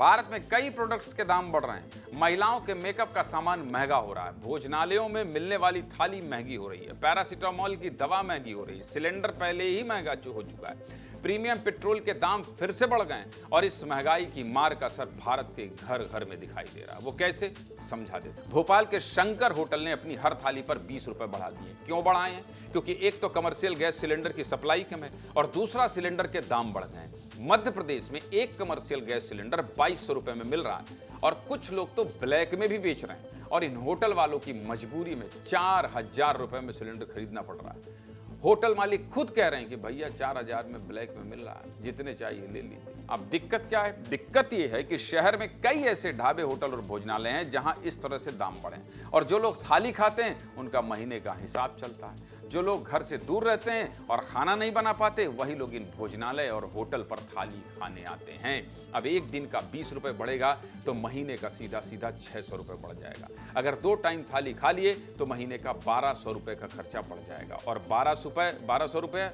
भारत में कई प्रोडक्ट्स के दाम बढ़ रहे हैं। महिलाओं के मेकअप का सामान महंगा हो रहा है, भोजनालयों में मिलने वाली थाली महंगी हो रही है, पैरासीटामोल की दवा महंगी हो रही है, सिलेंडर पहले ही महंगा हो चुका है, प्रीमियम पेट्रोल के दाम फिर से बढ़ गए और इस महंगाई की मार का असर भारत के घर घर में दिखाई दे रहा है। वो कैसे, समझा देते। भोपाल के शंकर होटल ने अपनी हर थाली पर 20 रुपए बढ़ा दिए। क्यों बढ़ाए हैं? क्योंकि एक तो कमर्शियल गैस सिलेंडर की सप्लाई कम है और दूसरा सिलेंडर के दाम बढ़ गए। मध्य प्रदेश में एक कमर्शियल गैस सिलेंडर 2200 रुपए में मिल रहा है और कुछ लोग तो ब्लैक में भी बेच रहे हैं और इन होटल वालों की मजबूरी में 4000 रुपए में सिलेंडर खरीदना पड़ रहा है। होटल मालिक खुद कह रहे हैं कि भैया 4000 में ब्लैक में मिल रहा है, जितने चाहिए ले लीजिए। अब दिक्कत क्या है? दिक्कत यह है कि शहर में कई ऐसे ढाबे, होटल और भोजनालय हैं जहां इस तरह से दाम बढ़े और जो लोग थाली खाते हैं उनका महीने का हिसाब चलता है। जो लोग घर से दूर रहते हैं और खाना नहीं बना पाते, वही लोग इन भोजनालय और होटल पर थाली खाने आते हैं। अब एक दिन का 20 रुपए बढ़ेगा तो महीने का सीधा सीधा 600 रुपए बढ़ जाएगा। अगर 2 टाइम थाली खा लिए तो महीने का 1200 रुपए का खर्चा बढ़ जाएगा और 1200 रुपए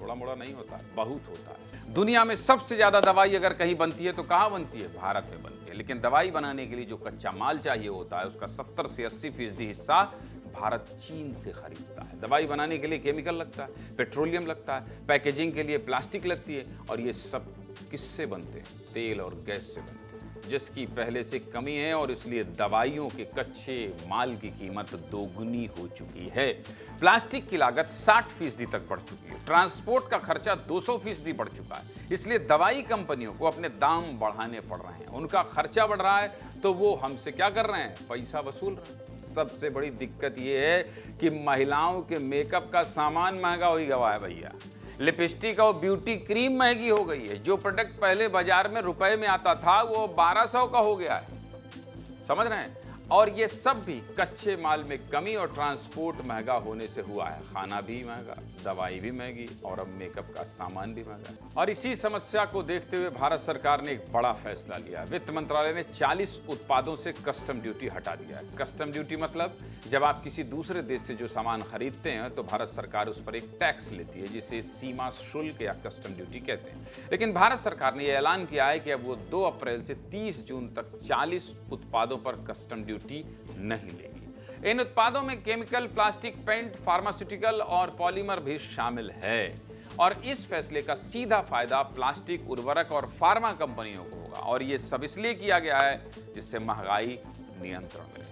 थोड़ा मोड़ा नहीं होता, बहुत होता है। दुनिया में सबसे ज्यादा दवाई अगर कहीं बनती है तो कहाँ बनती है? भारत में बनती है। लेकिन दवाई बनाने के लिए जो कच्चा माल चाहिए होता है उसका 70 से 80% हिस्सा भारत चीन से खरीदता है। दवाई बनाने के लिए केमिकल लगता है, पेट्रोलियम लगता है, पैकेजिंग के लिए प्लास्टिक लगती है और ये सब किससे बनते हैं? तेल और गैस से बनते हैं, जिसकी पहले से कमी है और इसलिए दवाइयों के कच्चे माल की कीमत दोगुनी हो चुकी है। प्लास्टिक की लागत 60% तक बढ़ चुकी है, ट्रांसपोर्ट का खर्चा 200% बढ़ चुका है। इसलिए दवाई कंपनियों को अपने दाम बढ़ाने पड़ रहे हैं। उनका खर्चा बढ़ रहा है तो वो हमसे क्या कर रहे हैं? पैसा वसूल रहे हैं। सबसे बड़ी दिक्कत ये है कि महिलाओं के मेकअप का सामान महंगा हो गया है भैया। लिपस्टिक और ब्यूटी क्रीम महंगी हो गई है। जो प्रोडक्ट पहले बाजार में रुपए में आता था वो 1200 का हो गया है। समझ रहे हैं? और ये सब भी कच्चे माल में कमी और ट्रांसपोर्ट महंगा होने से हुआ है। खाना भी महंगा, दवाई भी महंगी और अब मेकअप का सामान भी महंगा। और इसी समस्या को देखते हुए भारत सरकार ने एक बड़ा फैसला लिया। वित्त मंत्रालय ने 40 उत्पादों से कस्टम ड्यूटी हटा दिया है। कस्टम ड्यूटी मतलब जब आप किसी दूसरे देश से जो सामान खरीदते हैं तो भारत सरकार उस पर एक टैक्स लेती है, जिसे सीमा शुल्क या कस्टम ड्यूटी कहते हैं। लेकिन भारत सरकार ने यह ऐलान किया है कि अब वो 2 अप्रैल से 30 जून तक 40 उत्पादों पर कस्टम ड्यूटी नहीं लेगी। इन उत्पादों में केमिकल, प्लास्टिक, पेंट, फार्मास्यूटिकल और पॉलीमर भी शामिल है और इस फैसले का सीधा फायदा प्लास्टिक, उर्वरक और फार्मा कंपनियों को होगा और ये सब इसलिए किया गया है जिससे महंगाई नियंत्रण में रहे।